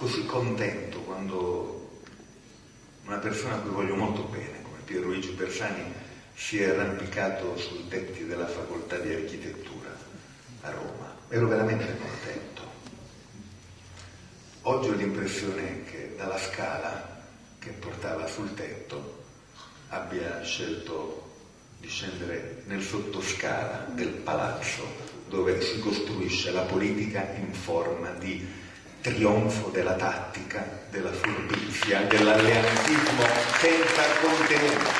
così contento quando una persona a cui voglio molto bene, come Pierluigi Bersani, si è arrampicato sui tetti della facoltà di architettura a Roma. Ero veramente contento. Oggi ho l'impressione che dalla scala che portava sul tetto abbia scelto di scendere nel sottoscala del palazzo dove si costruisce la politica in forma di trionfo della tattica, della furbizia, dell'alleantismo senza contenuto,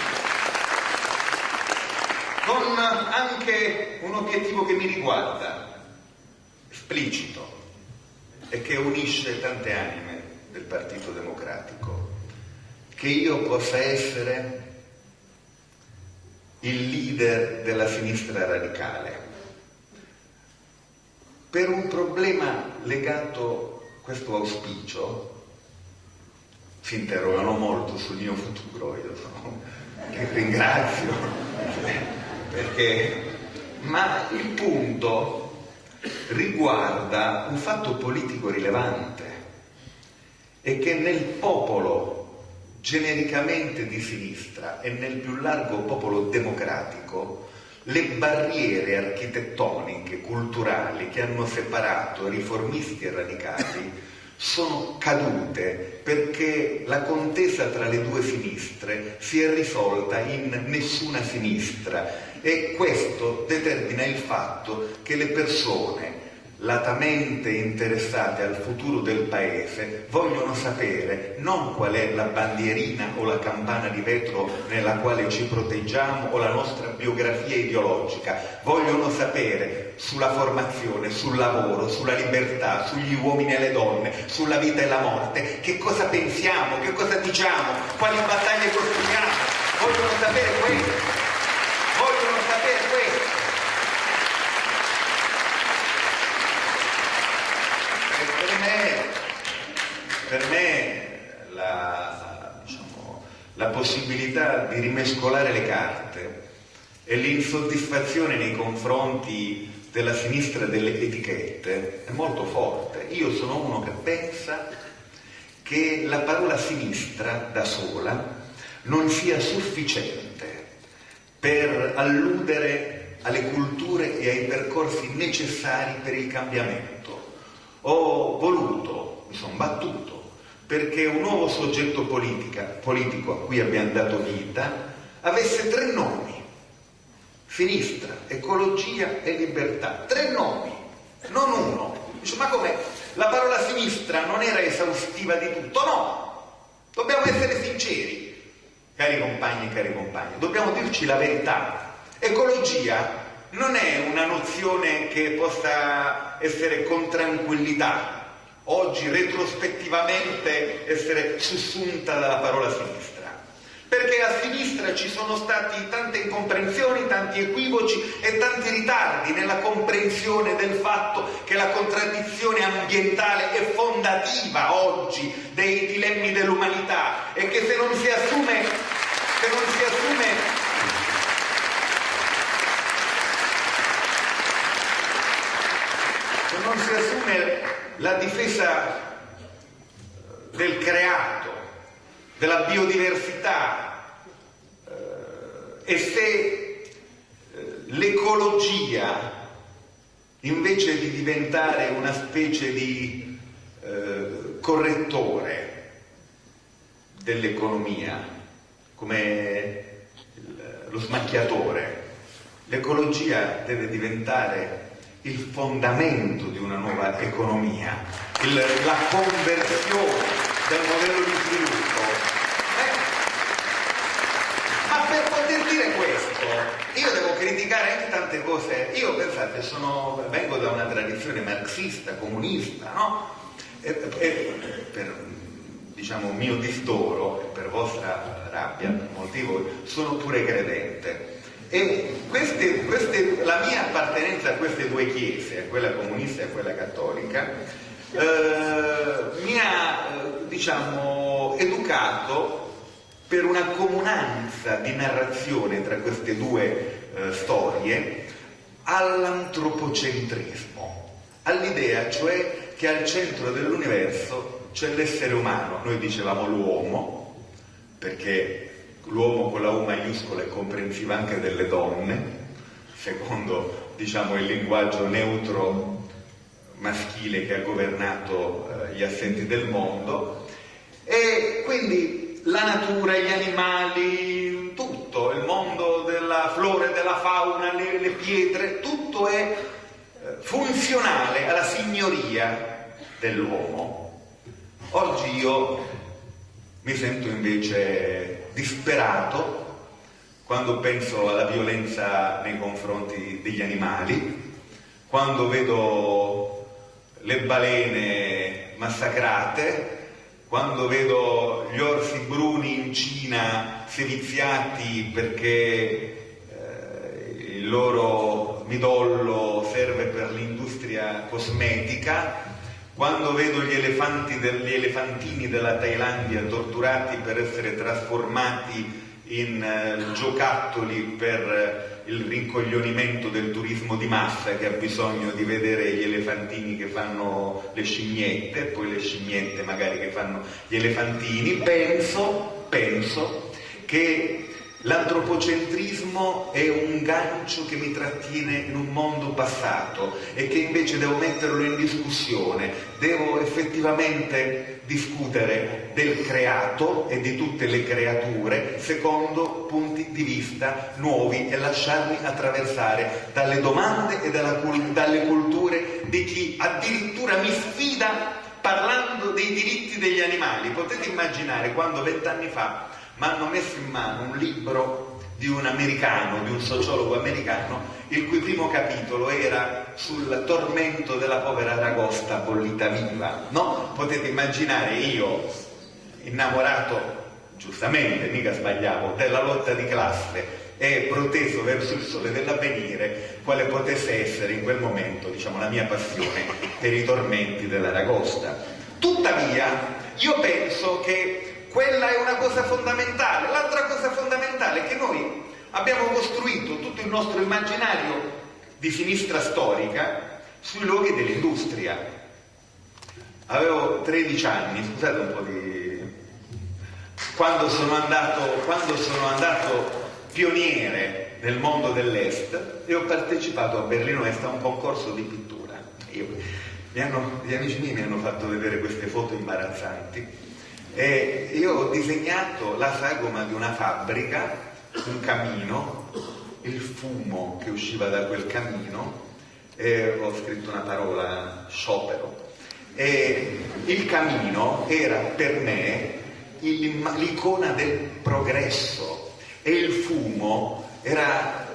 con anche un obiettivo che mi riguarda, esplicito, e che unisce tante anime del Partito Democratico, che io possa essere il leader della sinistra radicale per un problema legato a questo auspicio. Si interrogano molto sul mio futuro, io che ringrazio, ma il punto riguarda un fatto politico rilevante, e che nel popolo genericamente di sinistra e nel più largo popolo democratico le barriere architettoniche, culturali che hanno separato riformisti e radicali sono cadute, perché la contesa tra le due sinistre si è risolta in nessuna sinistra, e questo determina il fatto che le persone latamente interessate al futuro del paese vogliono sapere non qual è la bandierina o la campana di vetro nella quale ci proteggiamo o la nostra biografia ideologica, vogliono sapere sulla formazione, sul lavoro, sulla libertà, sugli uomini e le donne, sulla vita e la morte, che cosa pensiamo, che cosa diciamo, quali battaglie costruiamo. Vogliono sapere questo, vogliono sapere questo. Per me la possibilità di rimescolare le carte e l'insoddisfazione nei confronti della sinistra delle etichette è molto forte. Io sono uno che pensa che la parola sinistra da sola non sia sufficiente per alludere alle culture e ai percorsi necessari per il cambiamento. Ho voluto, mi sono battuto perché un nuovo soggetto politico a cui abbiamo dato vita avesse 3 nomi: sinistra, ecologia e libertà. 3 nomi, non uno. Dice, ma com'è? La parola sinistra non era esaustiva di tutto? No, dobbiamo essere sinceri, cari compagni e cari compagni, dobbiamo dirci la verità. Ecologia non è una nozione che possa essere con tranquillità oggi retrospettivamente essere sussunta dalla parola sinistra, perché a sinistra ci sono stati tante incomprensioni, tanti equivoci e tanti ritardi nella comprensione del fatto che la contraddizione ambientale è fondativa oggi dei dilemmi dell'umanità, e che se non si assume la difesa del creato, della biodiversità, e se l'ecologia, invece di diventare una specie di correttore dell'economia, come lo smacchiatore, l'ecologia deve diventare il fondamento di una nuova economia, la conversione del modello di sviluppo. Ma per poter dire questo, io devo criticare anche tante cose. Io, pensate, vengo da una tradizione marxista, comunista, no? E per, diciamo, mio distoro e per vostra rabbia, molti di voi, sono pure credente. E la mia appartenenza a queste 2 chiese, a quella comunista e a quella cattolica, mi ha, diciamo, educato per una comunanza di narrazione tra queste 2 storie all'antropocentrismo, all'idea cioè che al centro dell'universo c'è l'essere umano. Noi dicevamo l'uomo, perché l'uomo con la U maiuscola è comprensiva anche delle donne, secondo, diciamo, il linguaggio neutro maschile che ha governato gli assetti del mondo. E quindi la natura, gli animali, tutto, il mondo della flora e della fauna, le pietre, tutto è funzionale alla signoria dell'uomo. Oggi io mi sento invece disperato quando penso alla violenza nei confronti degli animali, quando vedo le balene massacrate, quando vedo gli orsi bruni in Cina seviziati perché il loro midollo serve per l'industria cosmetica, quando vedo gli elefantini della Thailandia torturati per essere trasformati in giocattoli per il rincoglionimento del turismo di massa, che ha bisogno di vedere gli elefantini che fanno le scimmiette e poi le scimmiette magari che fanno gli elefantini, penso che l'antropocentrismo è un gancio che mi trattiene in un mondo passato e che invece devo metterlo in discussione, devo effettivamente discutere del creato e di tutte le creature secondo punti di vista nuovi e lasciarmi attraversare dalle domande e dalle culture di chi addirittura mi sfida parlando dei diritti degli animali. Potete immaginare quando 20 anni fa mi hanno messo in mano un libro di un americano, di un sociologo americano, il cui primo capitolo era sul tormento della povera aragosta bollita viva, no? Potete immaginare io, innamorato, giustamente, mica sbagliavo, della lotta di classe e proteso verso il sole dell'avvenire, quale potesse essere in quel momento, diciamo, la mia passione per i tormenti dell'aragosta. Tuttavia, io penso che quella è una cosa fondamentale. L'altra cosa fondamentale è che noi abbiamo costruito tutto il nostro immaginario di sinistra storica sui luoghi dell'industria. Avevo 13 anni, scusate un po' di... Quando sono andato pioniere nel mondo dell'Est e ho partecipato a Berlino Est a un concorso di pittura. Gli amici miei mi hanno fatto vedere queste foto imbarazzanti. E io ho disegnato la sagoma di una fabbrica, un camino, il fumo che usciva da quel camino, e ho scritto una parola, sciopero. E il camino era per me l'icona del progresso e il fumo era...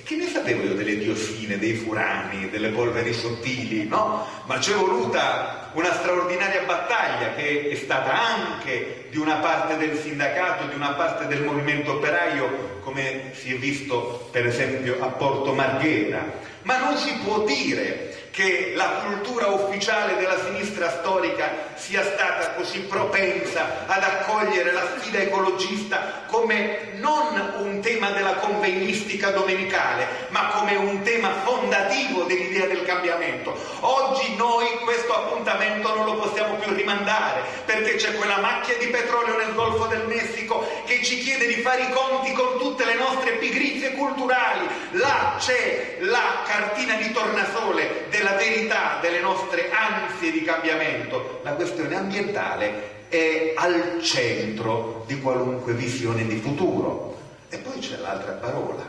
Che ne sapevo io delle diossine, dei furani, delle polveri sottili, no? Ma c'è voluta una straordinaria battaglia che è stata anche di una parte del sindacato, di una parte del movimento operaio, come si è visto per esempio a Porto Marghera. Ma non si può dire che la cultura ufficiale della sinistra storica sia stata così propensa ad accogliere la sfida ecologista come non un tema della convegnistica domenicale, ma come un tema fondativo dell'idea del cambiamento. Oggi noi questo appuntamento non lo possiamo più rimandare, perché c'è quella macchia di petrolio nel Golfo del Messico che ci chiede di fare i conti con tutte le nostre pigrizie culturali. Là c'è la cartina di tornasole della verità delle nostre ansie di cambiamento. La questione ambientale è al centro di qualunque visione di futuro. E poi c'è l'altra parola.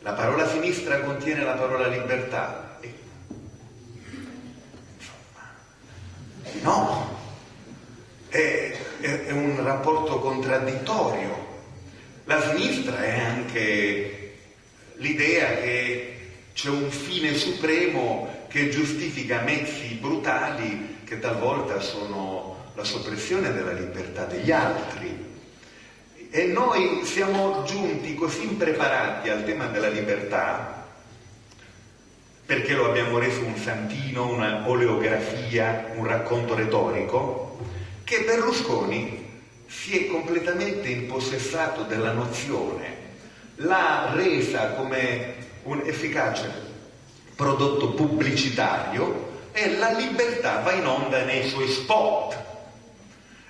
La parola sinistra contiene la parola libertà. No, è un rapporto contraddittorio. La sinistra è anche l'idea che c'è un fine supremo che giustifica mezzi brutali che talvolta sono la soppressione della libertà degli altri. E noi siamo giunti così impreparati al tema della libertà, perché lo abbiamo reso un santino, una oleografia, un racconto retorico, che Berlusconi si è completamente impossessato della nozione, l'ha resa come un efficace prodotto pubblicitario e la libertà va in onda nei suoi spot.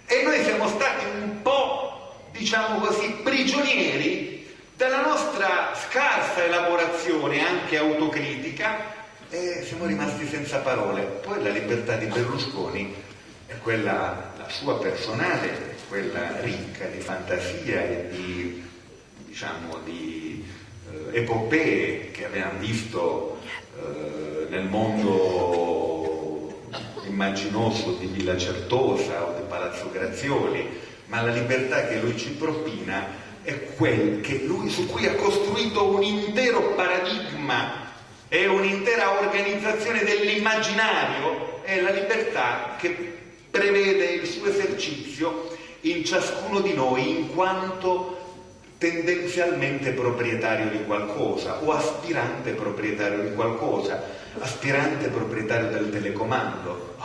E noi siamo stati un po', diciamo così, prigionieri della nostra scarsa elaborazione, anche autocritica, e siamo rimasti senza parole. Poi la libertà di Berlusconi è quella, la sua personale, è quella ricca di fantasia e di, diciamo, di epopee che abbiamo visto nel mondo immaginoso di Villa Certosa o di Palazzo Grazioli, ma la libertà che lui ci propina è quel che lui, su cui ha costruito un intero paradigma e un'intera organizzazione dell'immaginario, è la libertà che prevede il suo esercizio in ciascuno di noi in quanto tendenzialmente proprietario di qualcosa o aspirante proprietario di qualcosa, aspirante proprietario del telecomando.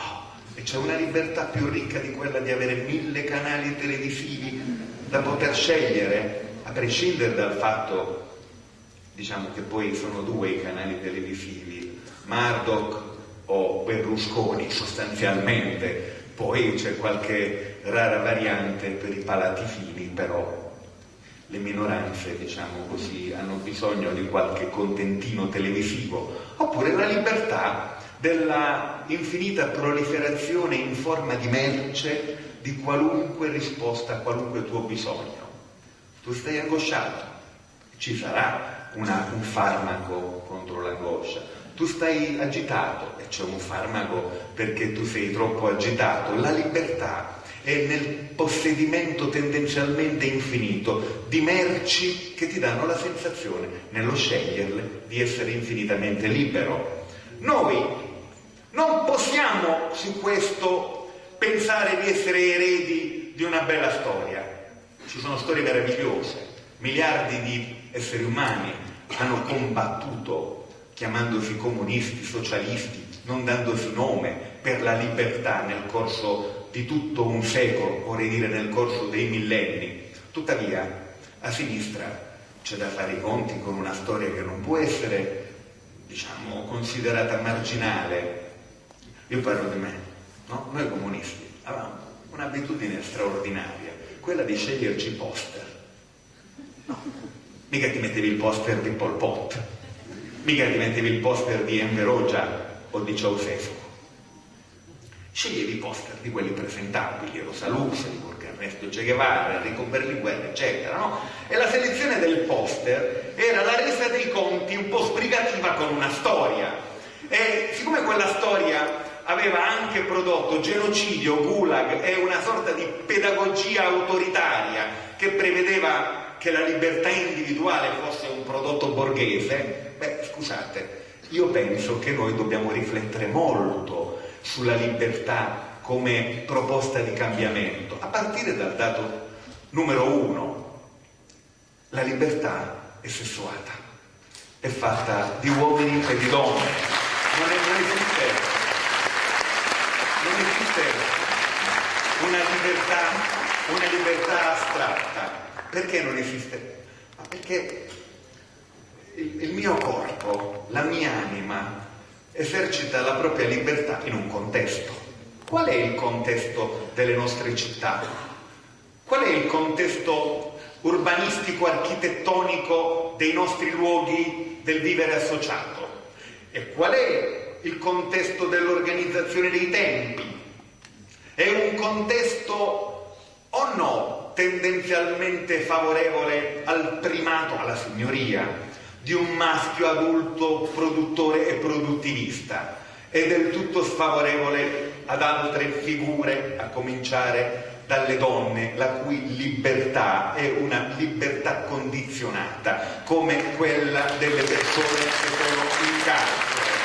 E c'è una libertà più ricca di quella di avere 1000 canali televisivi da poter scegliere, a prescindere dal fatto, diciamo, che poi sono 2 i canali televisivi, Murdoch o Berlusconi sostanzialmente, poi c'è qualche rara variante per i palati fini, però le minoranze, diciamo così, hanno bisogno di qualche contentino televisivo. Oppure la libertà della infinita proliferazione in forma di merce di qualunque risposta a qualunque tuo bisogno. Tu stai angosciato, ci sarà un farmaco contro l'angoscia. Tu stai agitato e c'è un farmaco perché tu sei troppo agitato. La libertà è nel possedimento tendenzialmente infinito di merci che ti danno la sensazione, nello sceglierle, di essere infinitamente libero. Noi non possiamo su questo pensare di essere eredi di una bella storia. Ci sono storie meravigliose, miliardi di esseri umani hanno combattuto chiamandosi comunisti, socialisti, non dandosi nome, per la libertà nel corso di tutto un secolo, vorrei dire nel corso dei millenni. Tuttavia, a sinistra c'è da fare i conti con una storia che non può essere, diciamo, considerata marginale. Io parlo di me, no? Noi comunisti avevamo un'abitudine straordinaria, quella di sceglierci i poster. No, mica ti mettevi il poster di Pol Pot, mica ti mettevi il poster di Enver Hoxha o di Ceausescu. Sceglievi i poster di quelli presentabili, Rosa Luxemburg, Ernesto Che Guevara, Enrico Berlinguer, eccetera, no? E la selezione del poster era la resa dei conti un po' sbrigativa con una storia. E siccome quella storia aveva anche prodotto genocidio, gulag e una sorta di pedagogia autoritaria che prevedeva che la libertà individuale fosse un prodotto borghese, scusate, io penso che noi dobbiamo riflettere molto sulla libertà come proposta di cambiamento, a partire dal dato numero 1. La libertà è sessuata, è fatta di uomini e di donne. Non esiste una libertà astratta. Perché non esiste? Ma perché il mio corpo, la mia anima, esercita la propria libertà in un contesto. Qual è il contesto delle nostre città? Qual è il contesto urbanistico, architettonico dei nostri luoghi del vivere associato? E qual è il contesto dell'organizzazione dei tempi? È un contesto o no tendenzialmente favorevole al primato, alla signoria di un maschio adulto produttore e produttivista, è del tutto sfavorevole ad altre figure, a cominciare dalle donne, la cui libertà è una libertà condizionata, come quella delle persone che sono in carcere.